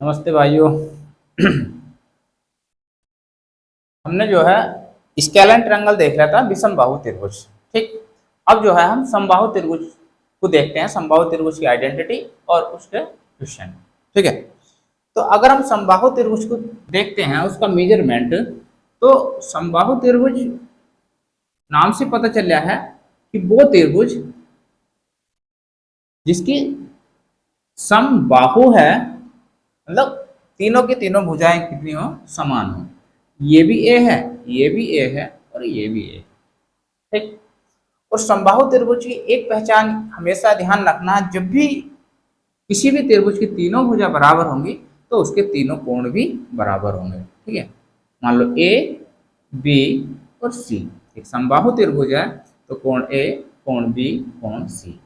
नमस्ते भाइयों। हमने जो है स्केलर ट्रायंगल देख रहा था विषमबाहु त्रिभुज। ठीक। अब जो है हम समबाहु त्रिभुज को देखते हैं, समबाहु त्रिभुज की आइडेंटिटी और उसके क्वेश्चन। ठीक है। तो अगर हम समबाहु त्रिभुज को देखते हैं उसका मेजरमेंट, तो समबाहु त्रिभुज नाम से पता चल रहा है कि वो त्रिभुज जिसकी समबाहु है, मतलब तीनों की तीनों भुजाएं कितनी हो, समान हो। ये भी ए है, ये भी ए है और ये भी ए। ठीक। और समबाहु त्रिभुज की एक पहचान हमेशा ध्यान रखना, जब भी किसी भी त्रिभुज की तीनों भुजा बराबर होंगी तो उसके तीनों कोण भी बराबर होंगे। ठीक है। मान लो ए, बी और सी एक समबाहु त्रिभुज है, तो कोण ए, कोण बी, कोण सी,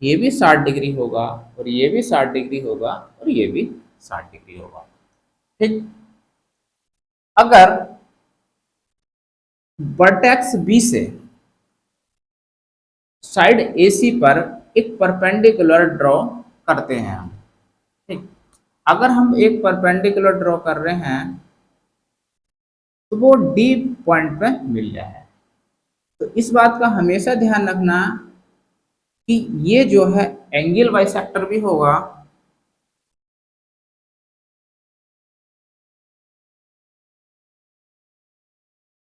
ये भी 60 डिग्री होगा और ये भी 60 डिग्री होगा और ये भी 60 डिग्री होगा। ठीक। अगर वर्टेक्स बी से साइड AC पर एक परपेंडिकुलर ड्रॉ करते हैं हम। ठीक। अगर हम एक परपेंडिकुलर ड्रॉ कर रहे हैं तो वो D पॉइंट पे मिल जाए। तो इस बात का हमेशा ध्यान रखना कि ये जो है एंगल बाइसेक्टर भी होगा,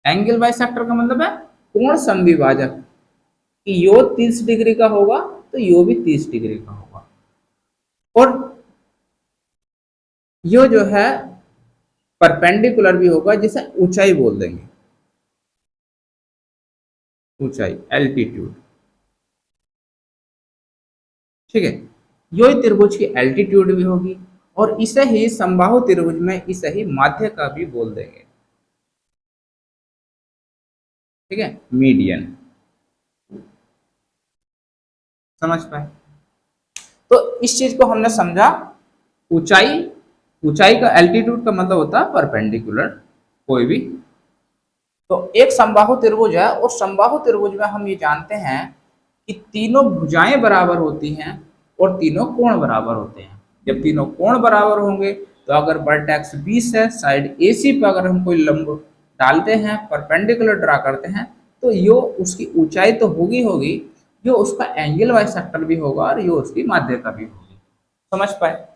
एंगल बाइसेक्टर का मतलब है कोण समविभाजक, कि यो 30 डिग्री का होगा तो यो भी 30 डिग्री का होगा। और यो जो है परपेंडिकुलर भी होगा, जिसे ऊंचाई बोल देंगे, ऊंचाई, एल्टीट्यूड। ठीक है। यो त्रिभुज की एल्टीट्यूड भी होगी और इसे ही समबाहु त्रिभुज में इसे ही माध्य का भी बोल देंगे। ठीक है, मीडियन। समझ पाए? तो इस चीज को हमने समझा। ऊंचाई, ऊंचाई का एल्टीट्यूड का मतलब होता है परपेंडिकुलर कोई भी। तो एक समबाहु त्रिभुज है और समबाहु त्रिभुज में हम ये जानते हैं कि तीनों भुजाएं बराबर होती हैं और तीनों कोण बराबर होते हैं। जब तीनों कोण बराबर होंगे तो अगर वर्टेक्स 20 है, साइड AC पर अगर हम कोई लंब डालते हैं, परपेंडिकुलर ड्रा करते हैं, तो यो उसकी ऊंचाई तो होगी होगी, जो उसका एंगल बाइसेक्टर भी होगा और यो उसकी माध्यिका भी होगी। समझ पाए?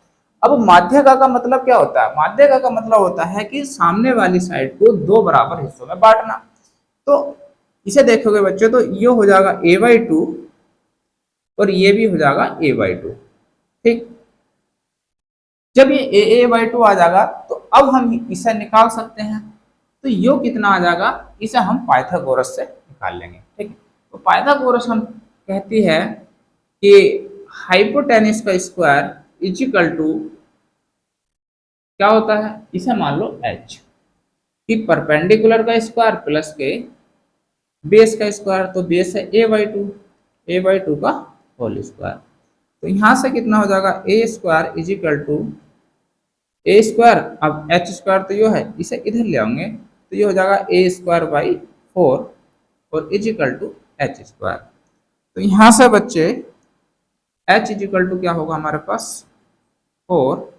अब माध्यिका का मतलब क्या होता है? माध्यिका का मतलब होता है कि सामने वाली साइड को दो बराबर हिस्सों में बांटना। तो इसे देखोगे बच्चों तो ये हो जाएगा a/2 और ये भी हो जाएगा a/2। ठीक। जब ये a/2 आ जाएगा तो अब हम इसे निकाल सकते हैं। तो यो कितना आ जाएगा, इसे हम पाइथागोरस से निकाल लेंगे। ठीक है। तो पाइथागोरस हम कहती है कि हाइपोटेनिस का स्क्वायर इज इक्वल टू क्या होता है, इसे मान लो h, कि परपेंडिकुलर का स्क्वायर प्लस के बेस का स्क्वायर, तो बेस है a/2 का होल स्क्वायर। तो यहां से कितना हो जाएगा, a square is equal to a square, अब एच स्क्वायर तो यो है, इसे इधर ले आएंगे तो ये हो जाएगा ए स्क्वायर बाई 4 और is equal to h square. तो यहां से बच्चे एच इज इक्वल टू क्या होगा हमारे पास, 4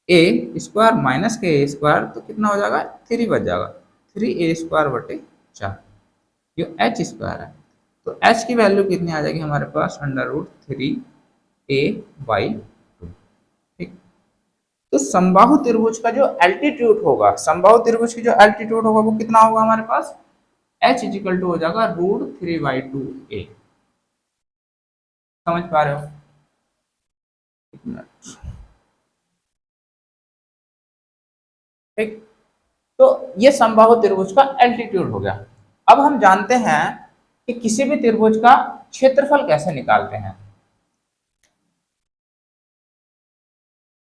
ए स्क्वायर माइनस के ए स्क्वायर, तो कितना हो जाएगा, 3 बच जाएगा, 3a² 4, ये एच स्क्वायर है। तो एच की वैल्यू कितनी आ जाएगी हमारे पास, √3a/2। ठीक। तो समबाहु त्रिभुज का जो एल्टीट्यूड होगा, समबाहु त्रिभुज की जो एल्टीट्यूड होगा वो कितना होगा हमारे पास, h इज इक्वल टू हो जाएगा √3/2a। समझ पा रहे हो? एक मिनट। ठीक। तो ये समबाहु त्रिभुज का एल्टीट्यूड हो गया। अब हम जानते हैं कि किसी भी त्रिभुज का क्षेत्रफल कैसे निकालते हैं।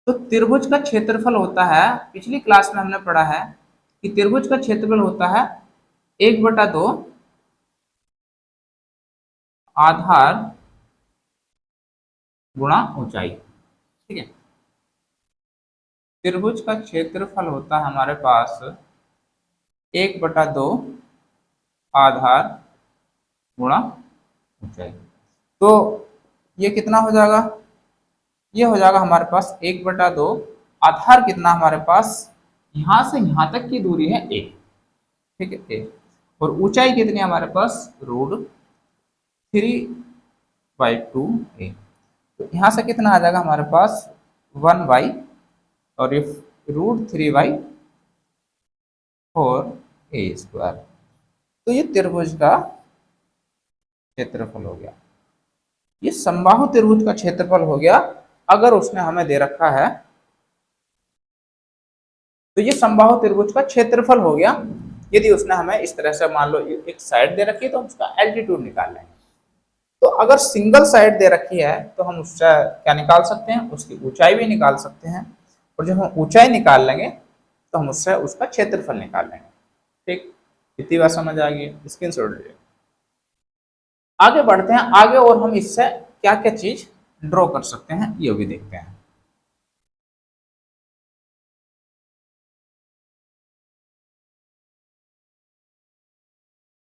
तो त्रिभुज का क्षेत्रफल होता है, पिछली क्लास में हमने पढ़ा है कि त्रिभुज का क्षेत्रफल होता है 1/2 आधार गुणा ऊंचाई। ठीक है। त्रिभुज का क्षेत्रफल होता है हमारे पास 1/2 आधार गुणा ऊंचाई। तो ये कितना हो जाएगा, ये हो जाएगा हमारे पास 1/2 आधार कितना हमारे पास, यहां से यहां तक की दूरी है ए, ठीक है ए, और ऊंचाई कितनी है हमारे पास, √3/2 ए। तो यहाँ से कितना आ जाएगा हमारे पास 1 और ये √3/4 a²। तो ये त्रिभुज का क्षेत्रफल हो गया, ये समबाहु त्रिभुज का क्षेत्रफल हो गया। अगर उसने हमें दे रखा है तो ये समबाहु त्रिभुज का क्षेत्रफल हो गया। यदि उसने हमें इस तरह से मान लो एक साइड दे रखी है तो हम उसका एल्टीट्यूड निकाल लेंगे। तो अगर सिंगल साइड दे रखी है तो हम उसका क्या निकाल सकते हैं, उसकी ऊंचाई भी निकाल सकते हैं, और जब हम ऊंचाई निकाल लेंगे तो हम उससे उसका क्षेत्रफल निकाल लेंगे। ठीक, इतनी बात समझ आ गई, स्क्रीनशॉट लीजिए। आगे बढ़ते हैं आगे, और हम इससे क्या क्या चीज ड्रॉ कर सकते हैं ये भी देखते हैं।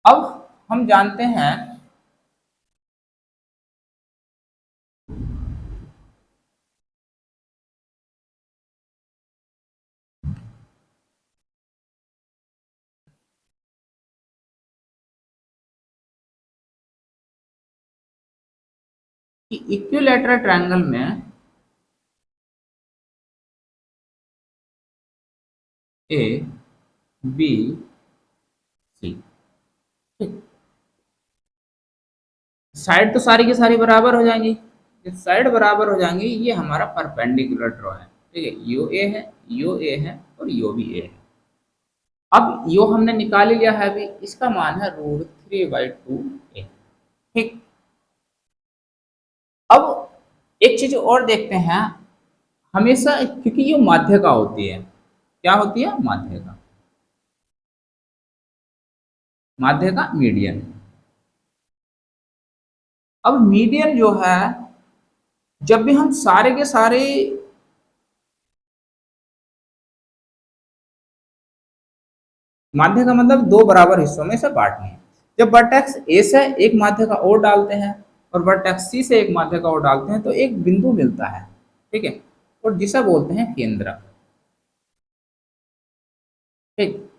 अब हम जानते हैं कि इक्विलैटरल ट्रायंगल में ए बी सी, ठीक, साइड तो सारी की सारी बराबर हो जाएंगी। जब साइड बराबर हो जाएंगी ये हमारा परपेंडिकुलर ड्रॉ है, ठीक है, यो ए है, यो ए है और यो भी ए है। अब यो हमने निकाल ही लिया है, अभी इसका मान है √3/2 ए, ठीक। अब एक चीज और देखते हैं, हमेशा क्योंकि ये माध्यिका होती है, क्या होती है, माध्यिका, माध्यिका मीडियन। अब मीडियन जो है, जब भी हम सारे के सारे माध्य का मतलब दो बराबर हिस्सों में से बांटनी है। जब वर्टेक्स ए से एक माध्य का और डालते हैं और वर्टेक्स सी से एक माध्य का और डालते हैं तो एक बिंदु मिलता है, ठीक है, और जिसे बोलते हैं केंद्रक, ठीक।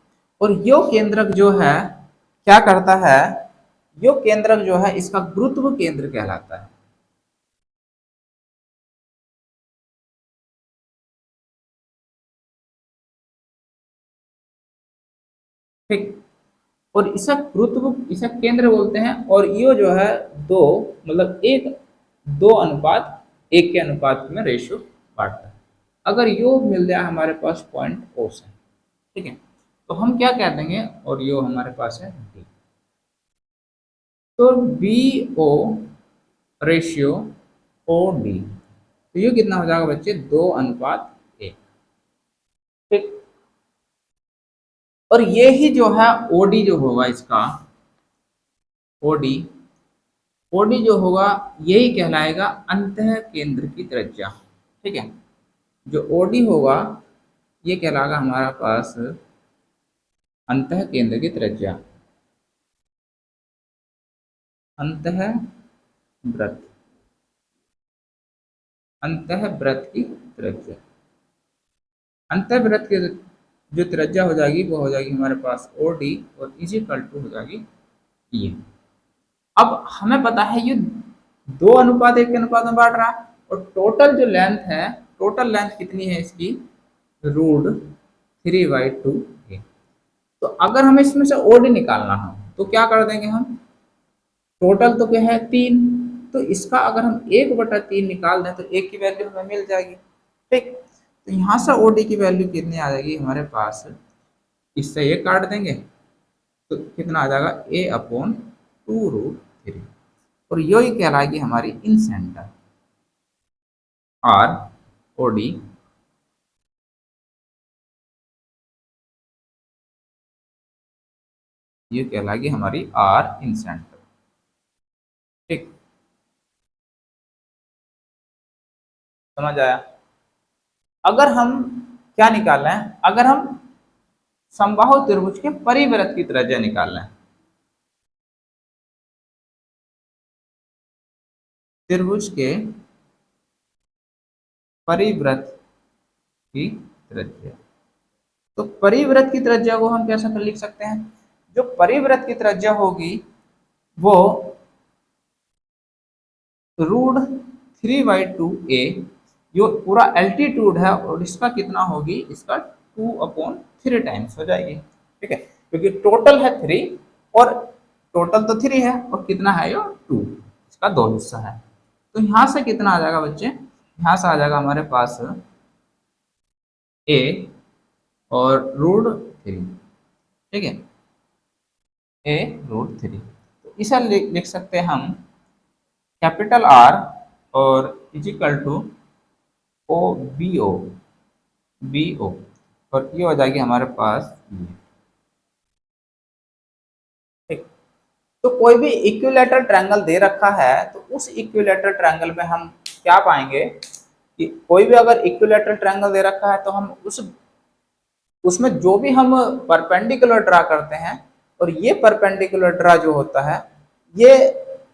और यो केंद्रक जो है क्या करता है, यो केंद्रक जो है इसका गुरुत्व केंद्र कहलाता है। ठीक, और इसका गुरुत्व, इसका केंद्र बोलते हैं। और यो जो है दो, मतलब एक, 2:1 के अनुपात में रेशियो बांटता है। अगर यो मिल जाए हमारे पास पॉइंट ओ से, ठीक है, तो हम क्या कह देंगे, और यो हमारे पास है डी, तो B O ratio O D, तो ये कितना हो जाएगा बच्चे, 2:1, ठीक। और ये ही जो है ओडी जो होगा इसका, ओडी, ओडी जो होगा यही कहलाएगा अंतः केंद्र की त्रिज्या, ठीक है। जो ओडी होगा ये कहलाएगा हमारा पास अंतः केंद्र की त्रिज्या, अंतः वृत्त, अंतः वृत्त की त्रिज्या, अंतः वृत्त की जो त्रिज्या हो जाएगी वो हो जाएगी हमारे पास ओ डी, और इजिकल टू हो जाएगी ये। अब हमें पता है ये 2:1 के अनुपात में बांट रहा है, और टोटल जो लेंथ है, टोटल लेंथ कितनी है इसकी, √3/2 है। तो अगर हमें इसमें से ओडी निकालना हो तो क्या कर देंगे हम, टोटल तो क्या है 3, तो इसका अगर हम 1/3 निकाल दें तो एक की वैल्यू हमें मिल जाएगी, ठीक। तो यहाँ से ओडी की वैल्यू कितनी आ जाएगी हमारे पास, इससे ये काट देंगे तो कितना आ जाएगा, a/2√3, और यही कहलाएगी हमारी इन सेंटर आर ओडी, ये कहलाएगी हमारी आर इन सेंटर, ठीक, समझ आया। अगर हम क्या निकाल रहे हैं, अगर हम समबाहु त्रिभुज के परिवृत्त की त्रिज्या निकाल रहे हैं, त्रिभुज के परिवृत्त की त्रिज्या। तो परिवृत्त की त्रिज्या को हम कैसे लिख सकते हैं? जो परिवृत्त की त्रिज्या होगी वो √3/2a, जो पूरा एल्टीट्यूड है और इसका कितना होगी, इसका 2/3 टाइम्स हो जाएगी। ठीक है, क्योंकि टोटल है 3 और टोटल तो 3 है और कितना है ये 2, इसका 2 हिस्सा है। तो यहां से कितना आ जाएगा बच्चे, यहां से आ जाएगा हमारे पास a और √3। ठीक है, a√3। तो इसे लिख सकते हैं हम कैपिटल R और इजिकल टू बी ओ और ये हो जाएगी हमारे पास ये। ठीक, तो कोई भी इक्विलैटरल ट्रायंगल दे रखा है तो उस इक्विलैटरल ट्रायंगल में हम क्या पाएंगे कि कोई भी अगर इक्विलैटरल ट्रायंगल दे रखा है तो हम उसमें जो भी हम परपेंडिकुलर ड्रा करते हैं, और ये परपेंडिकुलर ड्रा जो होता है ये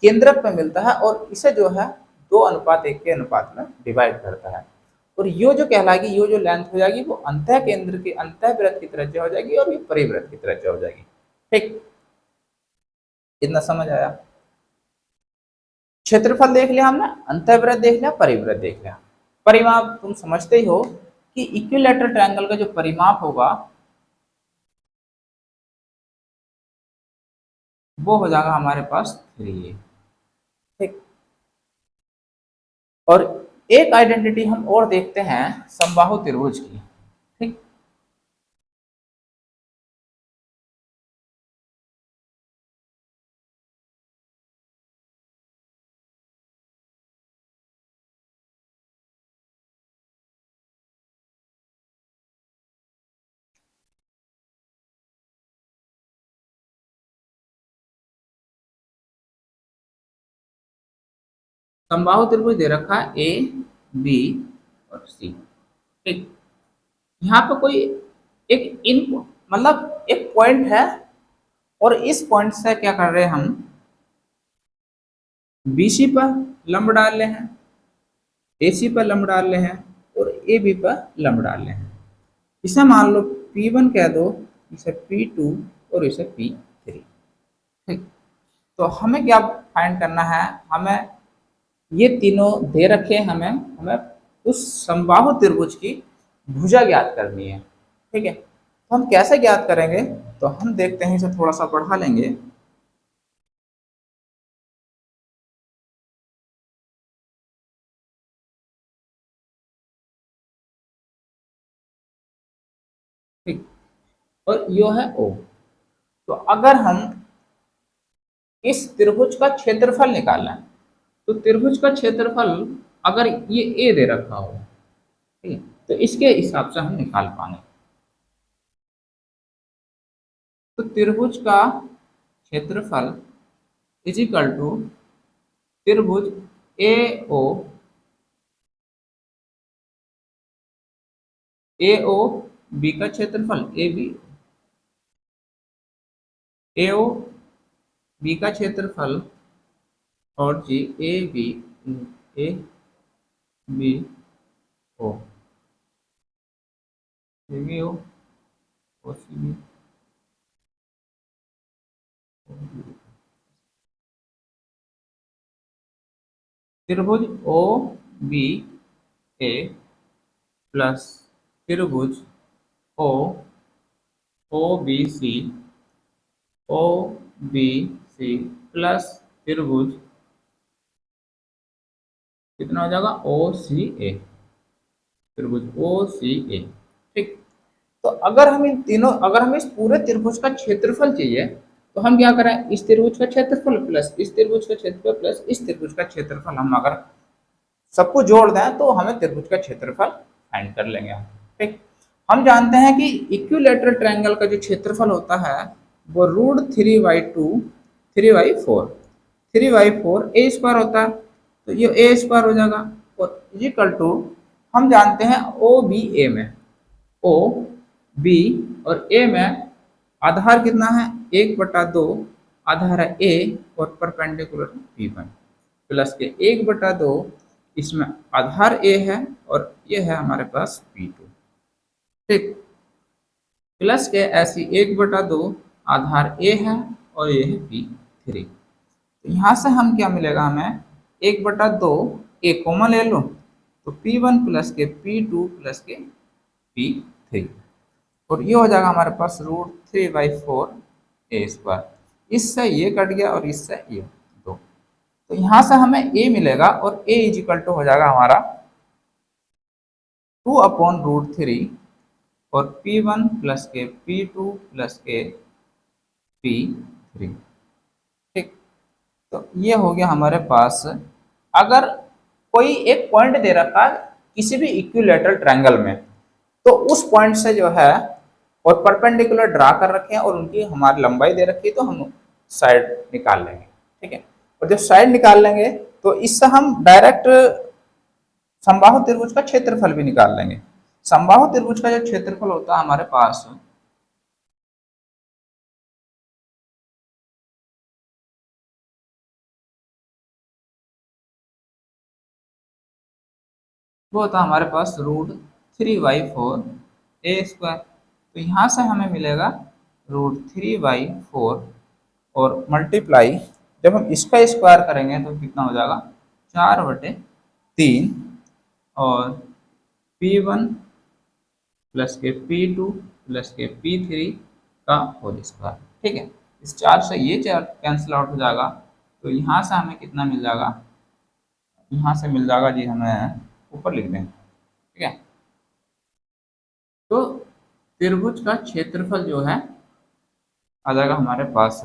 केंद्रक पे मिलता है और इसे जो है 2:1 के अनुपात में डिवाइड करता है, और ये जो कहलाएगी, ये जो लेंथ हो जाएगी वो अंतः केंद्र की अंतःवृत्त की त्रिज्या हो जाएगी और ये परिवृत्त की त्रिज्या हो जाएगी। ठीक, इतना समझ आया? क्षेत्रफल देख लिया हमने, अंतःवृत्त देख लिया, परिवृत्त देख लिया। परिमाप तुम समझते ही हो कि इक्विलैटरल ट्रायंगल का जो परिमाप होगा वो हो जाएगा हमारे पास 3a। ठीक, और एक आइडेंटिटी हम और देखते हैं समबाहु त्रिभुज की। ठीक, समबाहु त्रिभुज दे रखा है ए बी और सी। ठीक, यहाँ पे कोई एक इनपुट मतलब एक पॉइंट है और इस पॉइंट से क्या कर रहे हैं हम बीसी पर लंब डाल रहे हैं, एसी पर लंब डाल रहे हैं और ए बी पर लंब डाल रहे हैं। इसे मान लो P1 कह दो, इसे P2 और इसे P3। ठीक, तो हमें क्या फाइंड करना है, हमें ये तीनों दे रखे हैं, हमें हमें उस समबाहु त्रिभुज की भुजा ज्ञात करनी है। ठीक है, तो हम कैसे ज्ञात करेंगे, तो हम देखते हैं, इसे थोड़ा सा बढ़ा लेंगे। ठीक, और यो है O। तो अगर हम इस त्रिभुज का क्षेत्रफल निकालना है तो त्रिभुज का क्षेत्रफल अगर ये ए दे रखा हो, ठीक है, तो इसके हिसाब से हम निकाल पाएंगे। तो त्रिभुज का क्षेत्रफल इज इक्वल टू त्रिभुज ए ओ बी का क्षेत्रफल ए ओ बी का क्षेत्रफल और जी A B O B O और सी बी त्रिभुज ओ बी ए प्लस त्रिभुज O B C O B C plus त्रिभुज कितना हो जाएगा ओ सी ए, त्रिभुज ओ सी ए। ठीक, तो अगर हम इन तीनों, अगर हमें इस पूरे त्रिभुज का क्षेत्रफल चाहिए तो हम क्या करें, इस त्रिभुज का क्षेत्रफल प्लस इस त्रिभुज का क्षेत्रफल प्लस इस त्रिभुज का क्षेत्रफल, हम अगर सबको जोड़ दें तो हमें त्रिभुज का क्षेत्रफल फाइंड कर लेंगे हम। ठीक, हम जानते हैं कि इक्विलैटरल ट्रायंगल का जो क्षेत्रफल होता है वो √3/2 3/4 3/4 ए स्क्वायर होता है, तो ये ए स्क्वायर हो जाएगा और इक्वल टू हम जानते हैं ओ बी ए में, ओ बी और ए में आधार कितना है 1/2, आधार है ए और परपेंडिकुलर P1 प्लस के 1/2, इसमें आधार ए है और ये है हमारे पास P2। ठीक, प्लस के ऐसी 1/2 आधार ए है और ये है P3। तो यहाँ से हम क्या मिलेगा हमें, 1/2 ए कॉमन ले लो तो P1 प्लस के P2 प्लस के P3, और ये हो जाएगा हमारे पास √3/4 a²। इससे ये कट गया और इससे ये 2, तो यहाँ से हमें a मिलेगा और a इज इक्वल टू हो जाएगा हमारा 2/√3 और P1 प्लस के P2 प्लस के P3। ठीक, तो ये हो गया हमारे पास। अगर कोई एक पॉइंट दे रखा है किसी भी इक्विलैटरल ट्रायंगल में, तो उस पॉइंट से जो है और परपेंडिकुलर ड्रा कर रखे हैं और उनकी हमारी लंबाई दे रखी है, तो हम साइड निकाल लेंगे। ठीक है, और जब साइड निकाल लेंगे तो इससे हम डायरेक्ट समबाहु त्रिभुज का क्षेत्रफल भी निकाल लेंगे। समबाहु त्रिभुज का जो क्षेत्रफल होता है हमारे पास, वो होता है हमारे पास √3/4 a²। तो यहाँ से हमें मिलेगा √3/4 और मल्टीप्लाई, जब हम इसका स्क्वायर करेंगे तो कितना हो जाएगा, 4/3 और P1 प्लस के P2 प्लस के P3 का होल स्क्वायर। ठीक है, इस 4 से ये 4 कैंसिल आउट हो जाएगा, तो यहाँ से हमें कितना मिल जाएगा, यहाँ से मिल जाएगा जी, हमें ऊपर लिख दें। ठीक है, तो त्रिभुज का क्षेत्रफल जो है आ जाएगा हमारे पास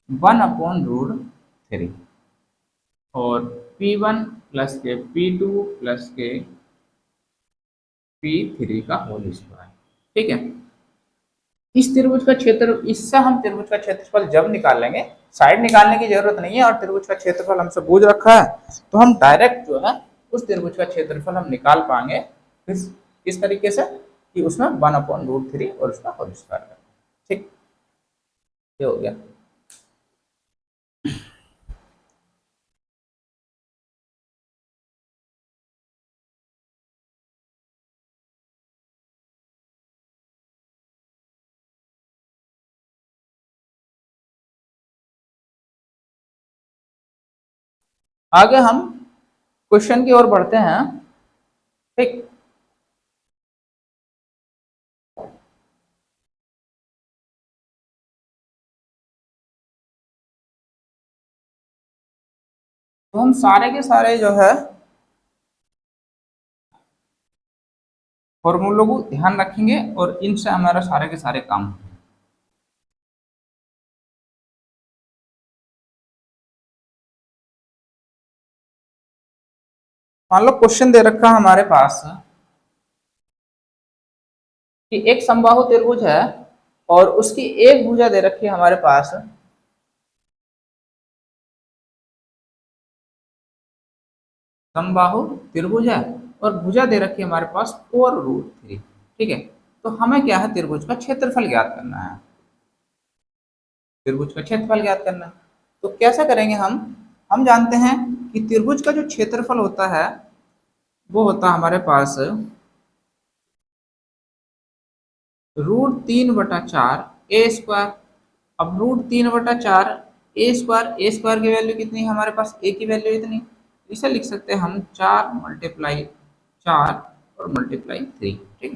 1/√3 और P1 प्लस के P2 प्लस के P3 का होल स्क्वायर। ठीक है, इस त्रिभुज का क्षेत्र, इससे हम त्रिभुज का क्षेत्रफल जब निकाल लेंगे, साइड निकालने की जरूरत नहीं है और त्रिभुज का क्षेत्रफल हमसे पूछ रखा है, तो हम डायरेक्ट जो है उस त्रिभुज का क्षेत्रफल हम निकाल पाएंगे किस तरीके से, कि उसमें 1/√3 और उसका होल स्क्वायर करें। ठीक, ये हो गया। आगे हम क्वेश्चन की ओर बढ़ते हैं। ठीक, तो हम सारे के सारे जो है फॉर्मूलों को ध्यान रखेंगे और इनसे हमारा सारे के सारे काम होंगे। मान लो क्वेश्चन दे रखा हमारे पास कि एक समबाहु त्रिभुज है और उसकी एक भुजा दे रखी है हमारे पास समबाहु त्रिभुज है और भुजा दे रखी है हमारे पास 4√3। ठीक है, तो हमें क्या है, त्रिभुज का क्षेत्रफल ज्ञात करना है। त्रिभुज का क्षेत्रफल ज्ञात करना है, तो कैसा करेंगे हम जानते हैं कि त्रिभुज का जो क्षेत्रफल होता है वो होता है हमारे पास √3/4 a²। अब √3/4 a² की वैल्यू कितनी है हमारे पास, a की वैल्यू इतनी, इसे लिख सकते हैं हम 4 × 4 और ×3। ठीक है,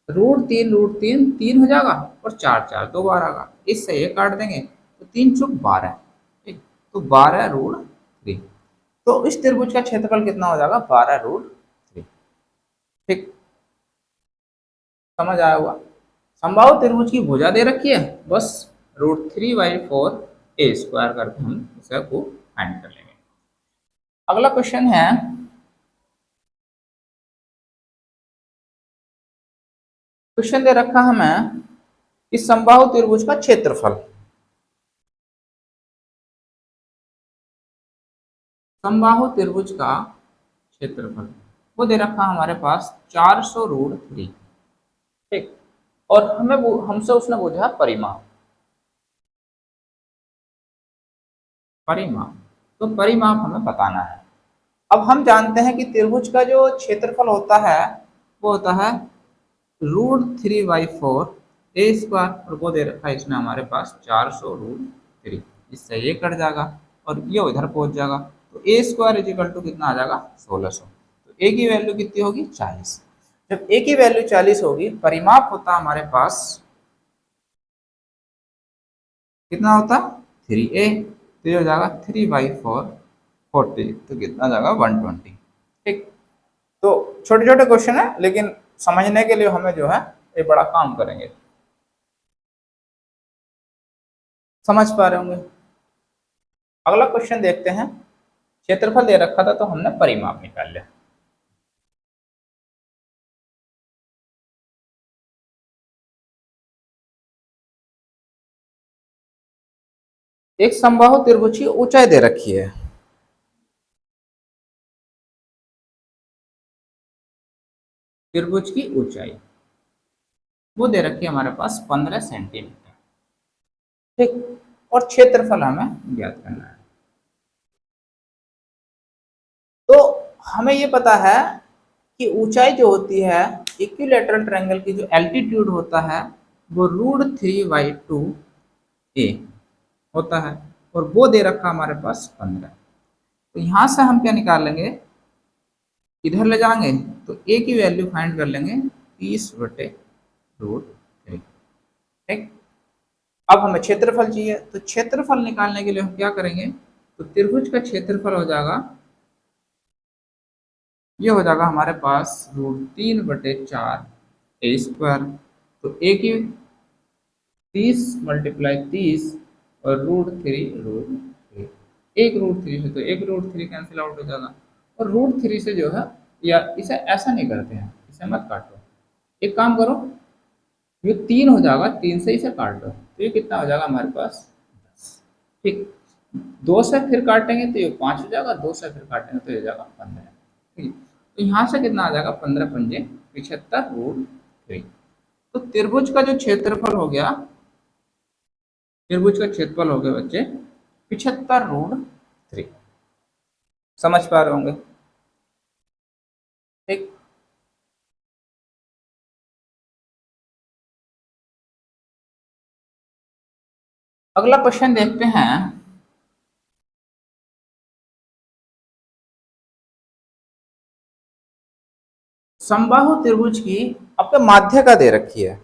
√3 3 हो जाएगा और 4 2 बार आएगा, इससे ये काट देंगे तो 3 × 12। ठीक, तो 12√3। तो इस त्रिभुज का क्षेत्रफल कितना हो जाएगा, 12√3। ठीक, समझ आया होगा। समबाहु त्रिभुज की भुजा दे रखी है, बस √3/4 a² करके हम इसे को फाइंड कर लेंगे। अगला क्वेश्चन है, क्वेश्चन दे रखा हमें कि समबाहु त्रिभुज का क्षेत्रफल, समबाहु त्रिभुज का क्षेत्रफल वो दे रखा हमारे पास 400√3। ठीक, और हमसे उसने पूछा परिमाप। परिमाप, तो परिमाप हमें बताना है। अब हम जानते हैं कि त्रिभुज का जो क्षेत्रफल होता है वो होता है √3/4 ए स्क्वायर, और वो दे रखा है इसमें हमारे पास 400√3। इससे ये कट जाएगा और ये उधर पहुंच जाएगा, तो ए स्क्वायर इज इक्वल टू कितना आ जाएगा 1600। तो ए की वैल्यू कितनी होगी 40। जब ए की वैल्यू 40 होगी, परिमाप होता हमारे पास कितना होता 3a, तो ये हो जाएगा 3/4 40, तो कितना जाएगा 120। ठीक, तो छोटे छोटे क्वेश्चन है, लेकिन समझने के लिए हमें जो है ये बड़ा काम करेंगे। समझ पा रहे होंगे। अगला क्वेश्चन देखते हैं। क्षेत्रफल दे रखा था तो हमने परिमाप निकाल लिया। एक समबाहु त्रिभुज की ऊंचाई दे रखी है। त्रिभुज की ऊंचाई वो दे रखी है हमारे पास 15 सेंटीमीटर। ठीक, और क्षेत्रफल हमें ज्ञात करना है। तो हमें ये पता है कि ऊंचाई जो होती है इक्विलैटरल ट्रायंगल की, जो एल्टीट्यूड होता है वो √3/2a होता है, और वो दे रखा हमारे पास 15। तो यहां से हम क्या निकाल लेंगे, इधर ले जाएंगे तो a की वैल्यू फाइंड कर लेंगे 30/√3। ठीक, अब हमें क्षेत्रफल चाहिए, तो क्षेत्रफल निकालने के लिए हम क्या करेंगे, तो त्रिभुज का क्षेत्रफल हो जाएगा, ये हो जाएगा हमारे पास √3/4 ए स्क्वायर। तो ए की 30 × 30 और √3 एक √3 से, तो एक √3 कैंसिल आउट हो जाएगा, और √3 से जो है, या इसे ऐसा नहीं करते हैं, इसे मत काटो, एक काम करो, ये 3 हो जाएगा, 3 से इसे काट दो, तो ये कितना हो जाएगा हमारे पास 10। ठीक, 2 से फिर काटेंगे तो ये 5 हो जाएगा, 2 से फिर काटेंगे तो ये हो जाएगा 15। ठीक, तो यहाँ से कितना आ जाएगा 15 पंजे 75√3। तो त्रिभुज का जो क्षेत्रफल हो गया, त्रिभुज का क्षेत्रफल हो गया बच्चे 75√3। समझ पा रहे होंगे। ठीक, अगला क्वेश्चन देखते हैं। समबाहु त्रिभुज की आपके माध्य का दे रखी है।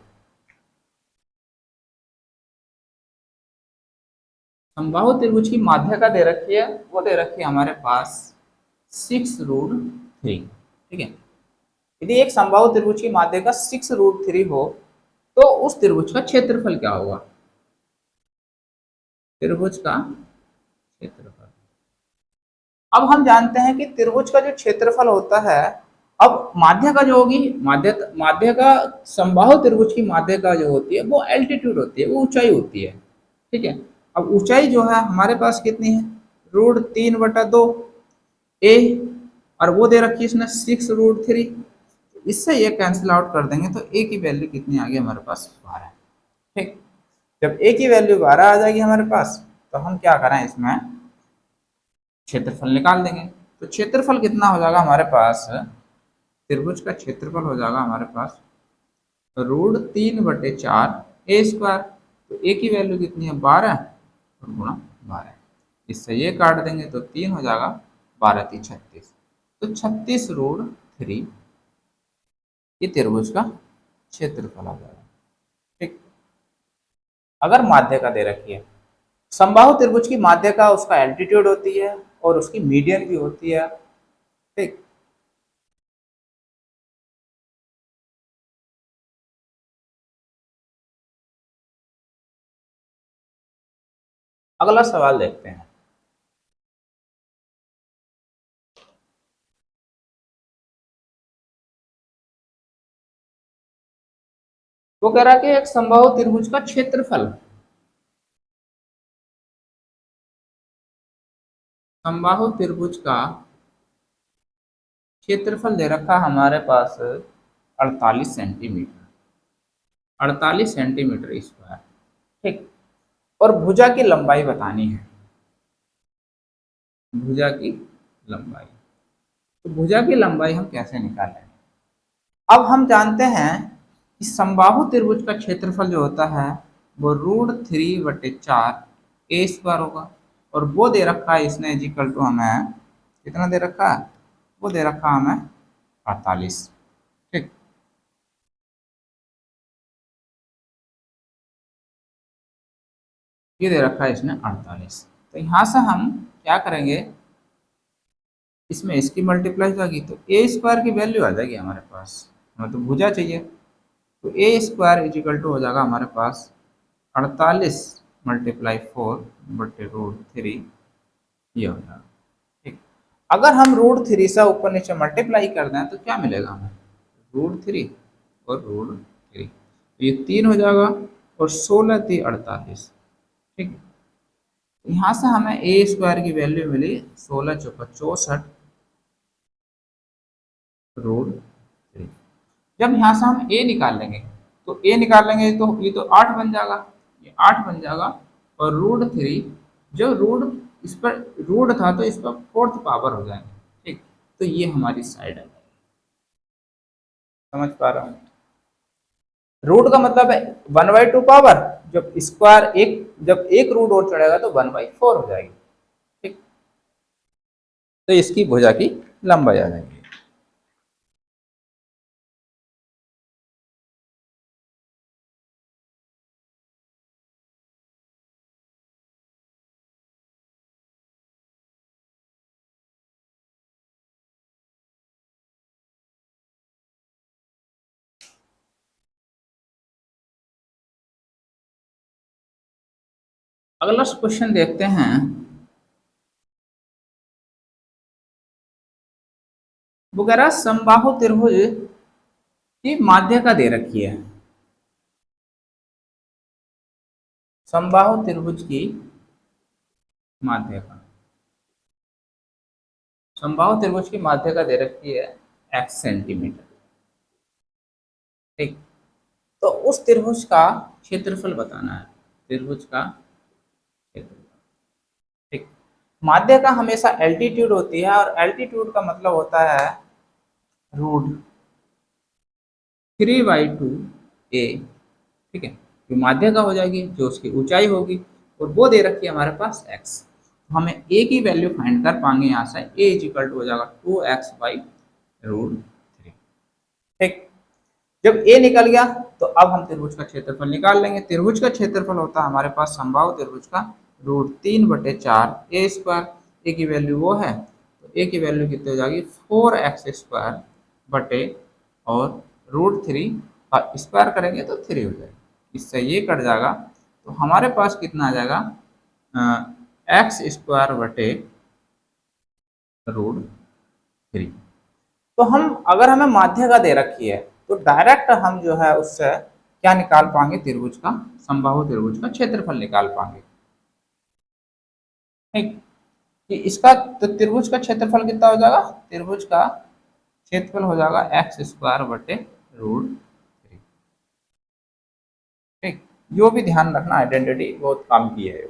समबाहु त्रिभुज की माध्य का दे रखी है, वो दे रखी है हमारे पास 6√3। ठीक है, यदि एक समबाहु त्रिभुज की माध्य का 6√3 हो, तो उस त्रिभुज का क्षेत्रफल क्या होगा। त्रिभुज का क्षेत्रफल, अब हम जानते हैं कि त्रिभुज का जो क्षेत्रफल होता है, अब माध्य का जो होगी, माध्य माध्य का, समबाहु त्रिभुज की माध्य का जो होती है वो एल्टीट्यूड होती है, वो ऊंचाई होती है। ठीक है, अब ऊंचाई जो है हमारे पास कितनी है, √3/2 ए, और वो दे रखी है इसने 6√3। इससे ये कैंसिल आउट कर देंगे तो ए की वैल्यू कितनी आ गई हमारे पास 12। ठीक, जब ए की वैल्यू 12 आ जाएगी हमारे पास, तो हम क्या करें, इसमें क्षेत्रफल निकाल देंगे। तो क्षेत्रफल कितना हो जाएगा हमारे पास, त्रिभुज का क्षेत्रफल हो जाएगा हमारे पास √3/4 ए स्क्वायर। तो ए की वैल्यू कितनी है 12, और गुणा 12, इससे ये काट देंगे तो 3 हो जाएगा, 12 3 36, तो 36√3 ये त्रिभुज का क्षेत्रफल आ जाएगा। ठीक, अगर माध्य का दे रखी है, समबाहु त्रिभुज की माध्य का उसका एल्टीट्यूड होती है और उसकी मीडियन भी होती है। ठीक, अगला सवाल देखते हैं। वो कह रहा है कि एक समबाहु त्रिभुज का क्षेत्रफल, समबाहु त्रिभुज का क्षेत्रफल दे रखा हमारे पास 48 सेंटीमीटर, 48 सेंटीमीटर स्क्वायर। ठीक, और भुजा की लंबाई बतानी है, भुजा की लंबाई। तो भुजा की लंबाई हम कैसे निकालें, अब हम जानते हैं इस समबाहु त्रिभुज का क्षेत्रफल जो होता है वो √3/4 ए स्क्वायर होगा। और वो दे रखा है इसने इजिकल टू हमें कितना दे रखा है, वो दे रखा है हमें 48। ठीक, ये दे रखा है इसने 48। तो यहाँ से हम क्या करेंगे, इसमें इसकी मल्टीप्लाई जाएगी तो ए स्क्वायर की वैल्यू आ जाएगी हमारे पास, हमें तो भुजा चाहिए। तो ए स्क्वायर इजिकल टू हो जाएगा हमारे पास 48 × 4/√3, ये हो जाएगा। ठीक, अगर हम √3 से ऊपर नीचे मल्टीप्लाई कर दें तो क्या मिलेगा हमें, √3 और √3, तो ये 3 हो जाएगा और 16 3 48। ठीक, यहाँ से हमें ए स्क्वायर की वैल्यू मिली 16 चौका 64√3। जब यहाँ से हम ए निकाल लेंगे तो ए निकालेंगे तो ये तो 8 बन जाएगा, ये 8 बन जाएगा। और √3 जो रूट इस पर रूट था तो इस पर 4th पावर हो जाएंगे। ठीक, तो ये हमारी साइड है, समझ पा रहा हूँ। रूट का मतलब है 1/2 पावर, जब स्क्वायर एक जब एक रूट और चढ़ेगा तो 1/4 हो जाएगी। ठीक, तो इसकी भुजा की लंबाई आ जाएगी। अगला क्वेश्चन देखते हैं। वो कह रहा है समबाहु त्रिभुज की माध्य का दे रखी है। समबाहु त्रिभुज की माध्य का, समबाहु त्रिभुज की माध्य का दे रखी है x सेंटीमीटर। ठीक, तो उस त्रिभुज का क्षेत्रफल बताना है, त्रिभुज का क्षेत्रफल। ठीक, माध्य का हमेशा एल्टीट्यूड होती है और एल्टीट्यूड का मतलब होता है √3/2 a। ठीक है, जो माध्य का हो जाएगी जो उसकी ऊंचाई होगी, और वो दे रखी है हमारे पास x। तो हमें a की वैल्यू फाइंड कर पाएंगे यहाँ से, a इक्वल टू हो जाएगा 2x/√3। ठीक, जब a निकल गया तो अब हम त्रिभुज का क्षेत्रफल निकाल लेंगे। त्रिभुज का क्षेत्रफल होता है हमारे पास समबाहु त्रिभुज का √3/4 ए स्क्वायर। ए की वैल्यू वो है तो ए की वैल्यू कितनी हो जाएगी 4x² बटे और √3 का स्क्वायर करेंगे तो 3 हो जाएगा, इससे ये कट जाएगा। तो हमारे पास कितना आ जाएगा x² बटे √3। तो हम अगर हमें माध्य का दे रखी है तो डायरेक्ट हम जो है उससे क्या निकाल पाएंगे, त्रिभुज का, समबाहु त्रिभुज का क्षेत्रफल निकाल पाएंगे। ठीक, कि इसका तो त्रिभुज का क्षेत्रफल कितना हो जाएगा, त्रिभुज का क्षेत्रफल हो जाएगा x² बटे √3। ठीक, जो भी ध्यान रखना, आइडेंटिटी बहुत काम की है।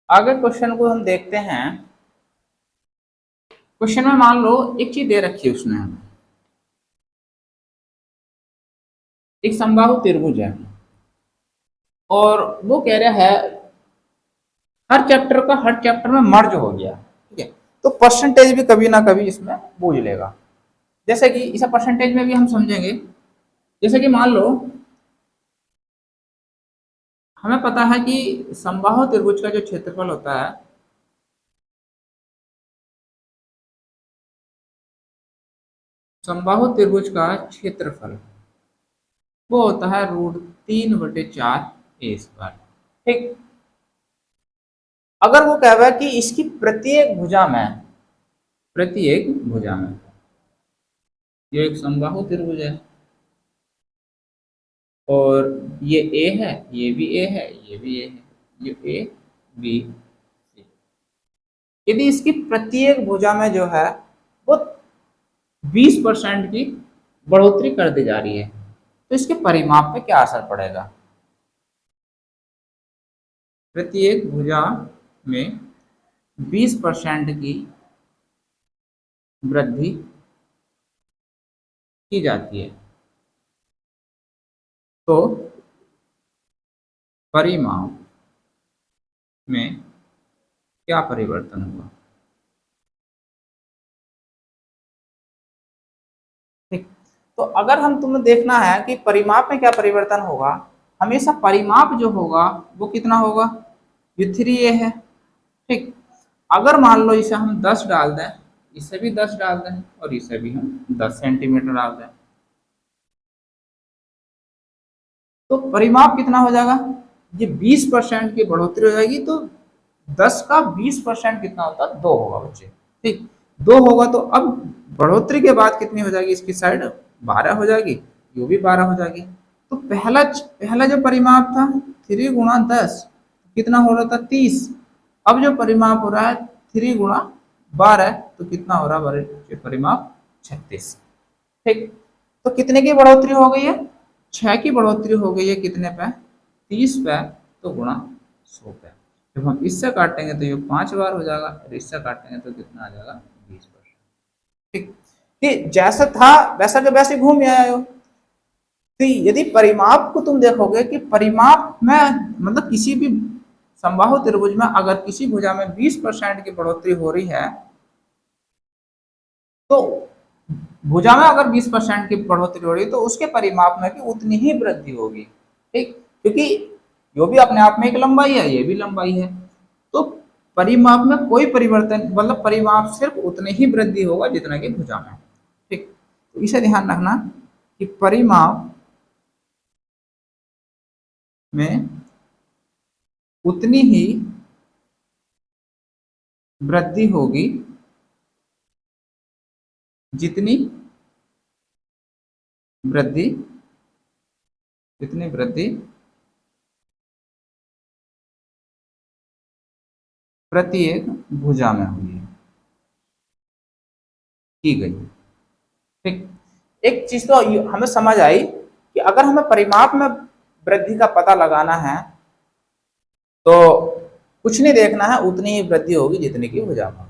आगे क्वेश्चन को हम देखते हैं। क्वेश्चन में मान लो एक चीज दे रखी है उसने हमें, एक समबाहु त्रिभुज है और वो कह रहा है हर चैप्टर का हर चैप्टर में मर्ज हो गया। ठीक है, तो परसेंटेज भी कभी ना कभी इसमें बूझ लेगा। जैसे कि इसे परसेंटेज में भी हम समझेंगे। जैसे कि मान लो हमें पता है कि समबाहु त्रिभुज का जो क्षेत्रफल होता है समबाहु त्रिभुज का क्षेत्रफल वो होता है √3/4 ए स्क्वायर। ठीक, अगर वो कह रहा है कि इसकी प्रत्येक भुजा में ये एक समबाहु त्रिभुज है और ये ए है, ये भी ए है, ये भी ए है, ये ए बी सी। यदि इसकी प्रत्येक भुजा में जो है वो 20% की बढ़ोतरी कर दी जा रही है, तो इसके परिमाप पे क्या असर पड़ेगा? प्रत्येक भुजा में 20% की वृद्धि की जाती है, तो परिमाप में क्या परिवर्तन होगा? ठीक, तो अगर हम तुम्हें देखना है कि परिमाप में क्या परिवर्तन होगा, हमेशा परिमाप जो होगा वो कितना होगा? ये 3a है। ठीक, अगर मान लो इसे हम 10 डाल दें, इसे भी 10 डाल दें और इसे भी हम 10 सेंटीमीटर डाल दें, तो परिमाप कितना हो जाएगा? ये 20% की बढ़ोतरी हो जाएगी, तो 10 का 20% कितना होता है? 2 होगा बच्चे। ठीक, 2 होगा, तो अब बढ़ोतरी के बाद कितनी हो जाएगी? इसकी साइड 12 हो जाएगी, ये भी 12 हो जाएगी। तो पहला पहला जो परिमाप था 3 गुणा 10 कितना हो रहा था? 30। अब जो परिमाप हो रहा है 3 गुणा 12, तो कितना हो रहा है परिमाप? 36। ठीक, तो कितने की बढ़ोतरी हो गई है? 6 की बढ़ोतरी हो गई है। कितने पे? 30 पे, तो गुणा 100 पे। जब हम इससे काटेंगे तो ये 5 बार हो जाएगा, और इससे काटेंगे तो कितना आ जाएगा? 20%। ठीक, कि जैसा था वैसा के वैसे घूम आए हो। तो यदि परिमाप को तुम देखोगे कि परिमाप में मतलब किसी भी समबाहु त्रिभुज में अगर किसी भुजा में 20% की बढ़ोतरी हो रही है, तो भुजा में अगर 20% की बढ़ोतरी हो रही है, तो उसके परिमाप में भी उतनी ही वृद्धि होगी। ठीक, क्योंकि जो भी अपने आप में एक लंबाई है, ये भी लंबाई है, तो परिमाप में कोई परिवर्तन मतलब परिमाप सिर्फ उतने ही वृद्धि होगा जितना कि भुजा में। ठीक, तो इसे ध्यान रखना कि परिमाप में उतनी ही वृद्धि होगी जितनी वृद्धि जितनी वृद्धि प्रत्येक भुजा में हुई है, की गई। ठीक, एक चीज तो हमें समझ आई कि अगर हमें परिमाप में वृद्धि का पता लगाना है, तो कुछ नहीं देखना है, उतनी ही वृद्धि होगी जितनी की भुजा में।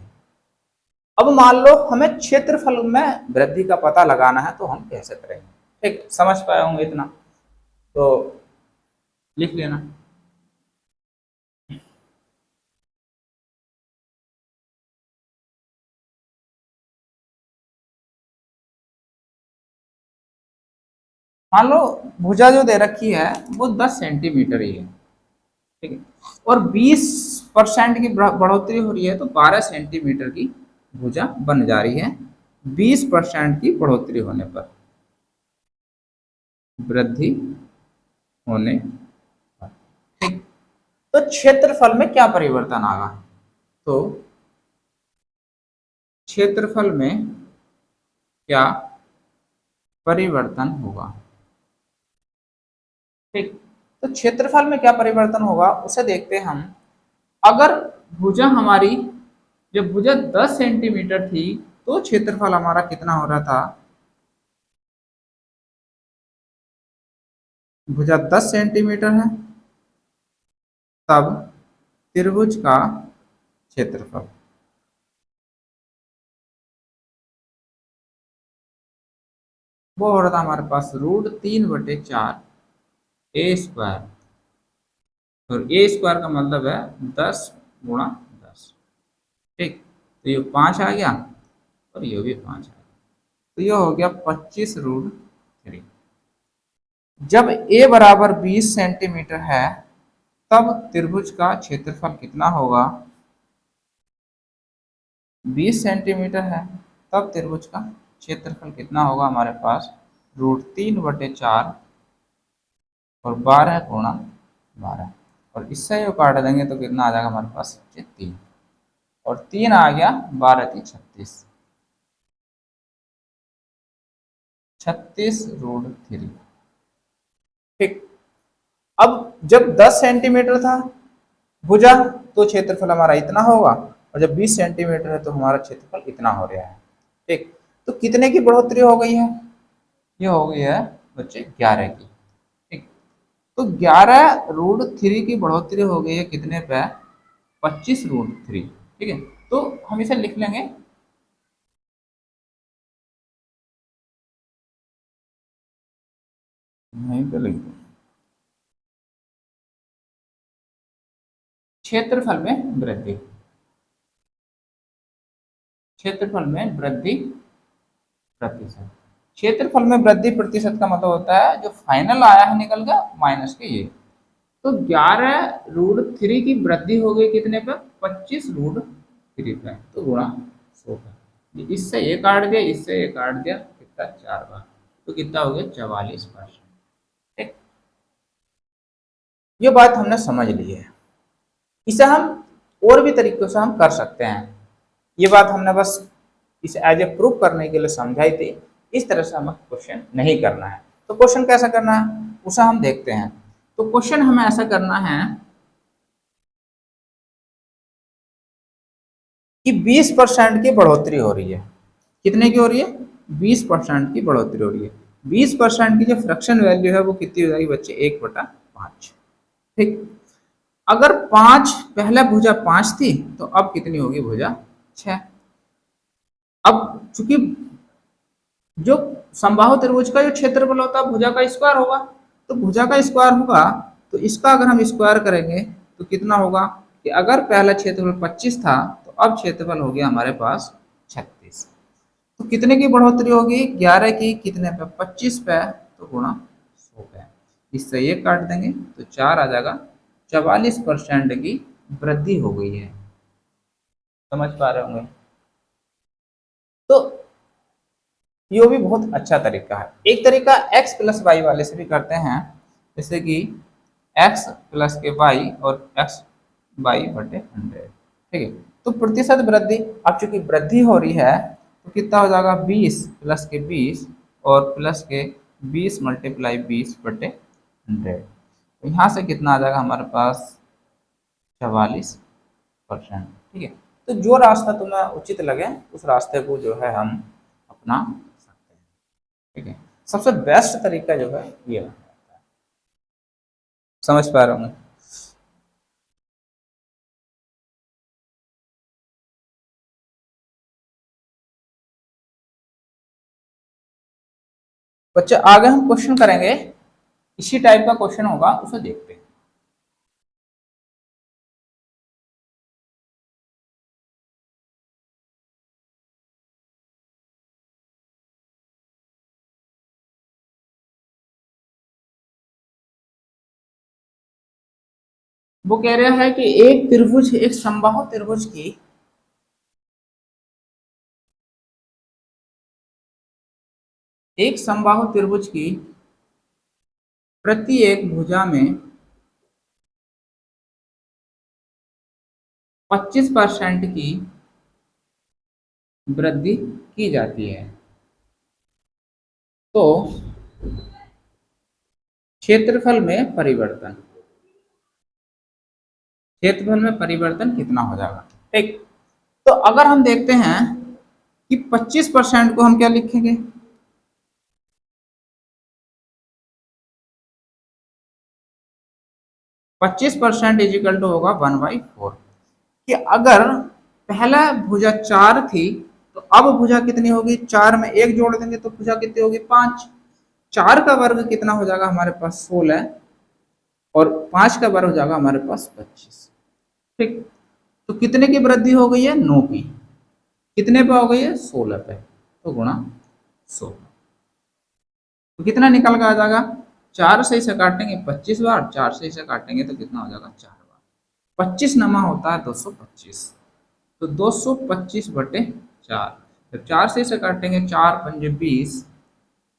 अब मान लो हमें क्षेत्रफल में वृद्धि का पता लगाना है, तो हम कैसे करेंगे? ठीक, समझ पाए होंगे इतना, तो लिख लेना। मान लो भुजा जो दे रखी है वो 10 सेंटीमीटर ही है। ठीक है, और 20% की बढ़ोतरी हो रही है, तो 12 सेंटीमीटर की भुजा बन जा रही है 20% की बढ़ोतरी होने पर, वृद्धि होने पर। ठीक, तो क्षेत्रफल में क्या परिवर्तन आएगा? तो क्षेत्रफल में क्या परिवर्तन होगा? ठीक, तो क्षेत्रफल में क्या परिवर्तन होगा उसे देखते हैं हम। अगर भुजा हमारी जब भुजा 10 सेंटीमीटर थी, तो क्षेत्रफल हमारा कितना हो रहा था? भुजा 10 सेंटीमीटर है, तब त्रिभुज का क्षेत्रफल वो हो रहा था हमारे पास √3/4 ए स्क्वायर, और ए स्क्वायर का मतलब है 10 गुणा 10। ठीक, तो ये 5 आ गया और ये भी 5 आ गया, तो ये हो गया 25√3। जब ए बराबर 20 सेंटीमीटर है, तब त्रिभुज का क्षेत्रफल कितना होगा? 20 सेंटीमीटर है, तब त्रिभुज का क्षेत्रफल कितना होगा हमारे पास? √3/4 और 12 गुणा 12, और इससे जो काट देंगे तो कितना आ जाएगा हमारे पास? 3, और 3 आ गया, 12×3 = 36√3। ठीक, अब जब 10 सेंटीमीटर था भुजा, तो क्षेत्रफल हमारा इतना होगा, और जब 20 सेंटीमीटर है तो हमारा क्षेत्रफल इतना हो रहा है। ठीक, तो कितने की बढ़ोतरी हो गई है? ये हो गई है बच्चे 11 की। ठीक, तो 11√3 की बढ़ोतरी हो गई है कितने पे? 25√3। ठीक है, तो हम इसे लिख लेंगे यहीं पे लिख दो, क्षेत्रफल में वृद्धि, क्षेत्रफल में वृद्धि प्रतिशत। क्षेत्रफल में वृद्धि प्रतिशत का मतलब होता है जो फाइनल आया है निकल गया माइनस के ये। तो 11√3 की वृद्धि हो गई कितने पे? 25√3 पे, तो गुणा 100 पे। इससे ये काट दिया, इससे ये काट दिया, कितना 4 बार, तो कितना हो गया? 44%। ठीक, ये बात हमने समझ ली है। इसे हम और भी तरीकों से हम कर सकते हैं। ये बात हमने बस इसे एज ए प्रूफ करने के लिए समझाई थी। इस तरह से हमें क्वेश्चन नहीं करना है। तो क्वेश्चन कैसा करना है उसे हम देखते हैं। तो क्वेश्चन हमें ऐसा करना है कि 20% की बढ़ोतरी हो रही है। कितने की हो रही है? 20% की बढ़ोतरी हो रही है। 20% की जो फ्रैक्शन वैल्यू है वो कितनी हो जाएगी बच्चे? 1/5। ठीक, अगर 5 पहले भुजा 5 थी तो अब कितनी होगी भुजा? 6। अब चूंकि जो समबाहु त्रिभुज का जो क्षेत्रफल होता है भुजा का स्क्वायर होगा, तो भुजा का स्क्वायर होगा, तो इसका अगर हम स्क्वायर करेंगे तो कितना होगा कि अगर पहला क्षेत्रफल 25 था तो अब क्षेत्रफल हो गया हमारे पास 36। तो कितने की बढ़ोतरी होगी? 11 की कितने पे? 25 पे, तो गुणा 100 पे। इससे ये काट देंगे तो 4 आ जाएगा। 44% की वृद्धि हो गई है। समझ पा रहे होंगे? तो ये भी बहुत अच्छा तरीका है। एक तरीका x प्लस वाई वाले से भी करते हैं, जैसे कि x प्लस के वाई और x वाई बटे 100। ठीक है, तो प्रतिशत वृद्धि, अब चूंकि वृद्धि हो रही है तो कितना हो जाएगा? 20 प्लस के 20 और प्लस के 20 मल्टीप्लाई 20 बटे 100। तो यहाँ से कितना आ जाएगा हमारे पास? 44%। ठीक है, तो जो रास्ता तुम्हें उचित लगे उस रास्ते को जो है हम अपना सकते हैं। ठीक है, सबसे बेस्ट तरीका जो है ये है। समझ पा रहा हूँ? बच्चे आगे हम क्वेश्चन करेंगे, इसी टाइप का क्वेश्चन होगा, उसे देखते हैं। वो कह रहा है कि एक त्रिभुज, एक समबाहु त्रिभुज की एक समबाहु त्रिभुज की प्रत्येक भुजा में 25% की वृद्धि की जाती है, तो क्षेत्रफल में परिवर्तन, क्षेत्रफल में परिवर्तन कितना हो जाएगा? ठीक, तो अगर हम देखते हैं कि 25% को हम क्या लिखेंगे? 25% इजिकल टू होगा 1/4। कि अगर पहला भुजा 4 थी तो अब भुजा कितनी होगी? 4 में एक जोड़ देंगे तो भुजा कितनी होगी? 5। 4 का वर्ग कितना हो जाएगा हमारे पास? 16। और 5 का वर्ग हो जाएगा हमारे पास 25। ठीक, तो कितने की वृद्धि हो गई है? 9 की। कितने पे हो गई है? 16 पे, तो गुणा 100। तो कितना निकल कर आ जाएगा? 4 से इसे काटेंगे 25 बार, 4 से इसे काटेंगे तो कितना हो जाएगा? 4 बार। 25 नमा होता है 225, तो 225 बटे 4। तो 4 से इसे काटेंगे, 4 पंजे 20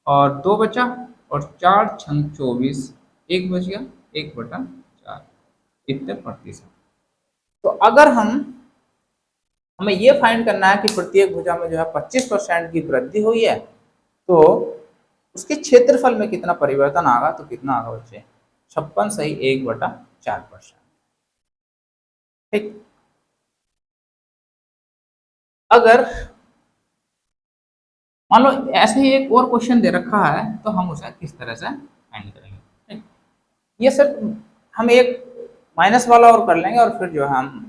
और 2 बचा, और 4 छंग 24, एक बच गया, 1/4, इतने प्रतिशत। तो अगर हमें ये फाइंड करना है कि प्रत्येक भुजा में जो है 25% की वृद्धि हुई है, तो उसके क्षेत्रफल में कितना परिवर्तन आएगा? तो कितना आएगा बच्चे? 56 सही 1/4%। ठीक, अगर मान लो ऐसे ही एक और क्वेश्चन दे रखा है तो हम उसे किस तरह से फाइंड करेंगे, ठीक। ये सिर्फ हम एक माइनस वाला और कर लेंगे और फिर जो है हम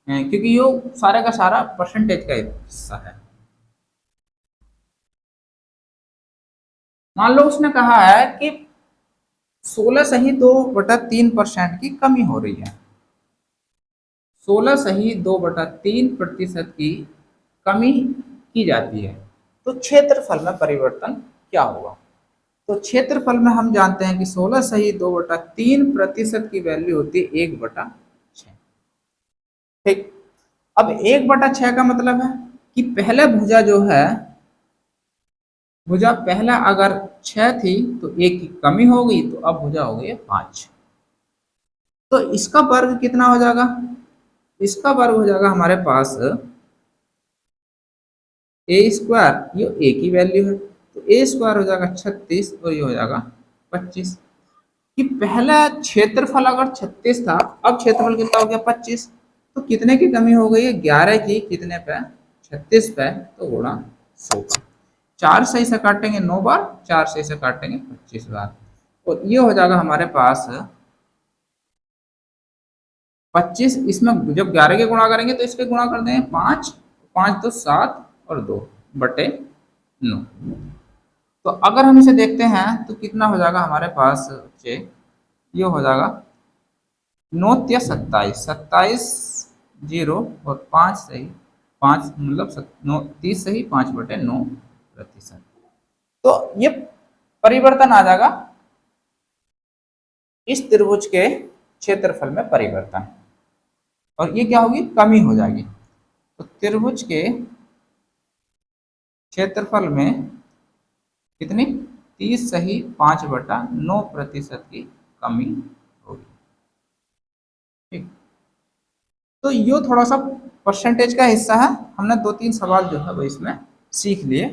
क्योंकि ये सारे का सारा परसेंटेज का हिस्सा है। मान लो उसने कहा है कि 16 सही 2/3% की कमी हो रही है। 16 सही 2/3% की कमी की जाती है, तो क्षेत्रफल में परिवर्तन क्या होगा। तो क्षेत्रफल में हम जानते हैं कि 16 सही 2/3 की वैल्यू होती है 1/6, ठीक। अब 1/6 का मतलब है कि पहले भुजा जो है, भुजा पहला अगर 6 थी तो 1 की कमी हो गई, तो अब भुजा हो गई 5। तो इसका वर्ग कितना हो जाएगा, इसका वर्ग हो जाएगा हमारे पास a², ये a की वैल्यू है, तो a² हो जाएगा 36 और ये हो जाएगा 25। कि पहला क्षेत्रफल अगर 36 था, अब क्षेत्रफल कितना हो गया 25, तो कितने की कमी हो गई है 11 की, कितने पे 36 पे, तो गुणा 100 का। 4 सही से काटेंगे 9 बार, 4 सही से काटेंगे 25 बार, और ये हो जाएगा हमारे पास 25। इसमें जब 11 के गुणा करेंगे तो इसके गुणा कर देंगे 5, 5 तो 7 और 2/9। तो अगर हम इसे देखते हैं तो कितना हो जाएगा हमारे पास बच्चे, ये हो जाएगा 9 या 27, 27 जीरो और 5 सही, 5 मतलब 9 30 सही 5/9%। तो ये परिवर्तन आ जाएगा इस त्रिभुज के क्षेत्रफल में परिवर्तन, और ये क्या होगी, कमी हो जाएगी। तो त्रिभुज के क्षेत्रफल में कितनी, 30 सही 5/9% की कमी होगी, ठीक। तो ये थोड़ा सा परसेंटेज का हिस्सा है, हमने 2-3 सवाल जो है वो इसमें सीख लिए,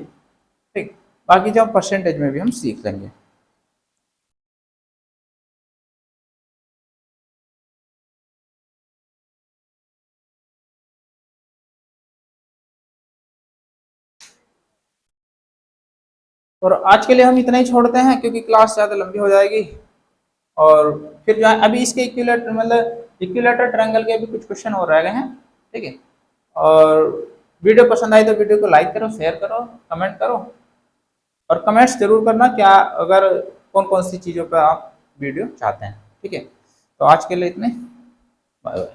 ठीक। बाकी जो परसेंटेज में भी हम सीख लेंगे। और आज के लिए हम इतना ही छोड़ते हैं क्योंकि क्लास ज़्यादा लंबी हो जाएगी, और फिर जो है अभी इसके इक्विलेटर मतलब इक्विलेटर ट्रायंगल के भी कुछ क्वेश्चन और रह गए हैं, ठीक है। और वीडियो पसंद आई तो वीडियो को लाइक करो, शेयर करो, कमेंट करो, और कमेंट्स जरूर करना क्या अगर कौन कौन सी चीज़ों पर आप वीडियो चाहते हैं, ठीक है। तो आज के लिए इतने, बाय बाय।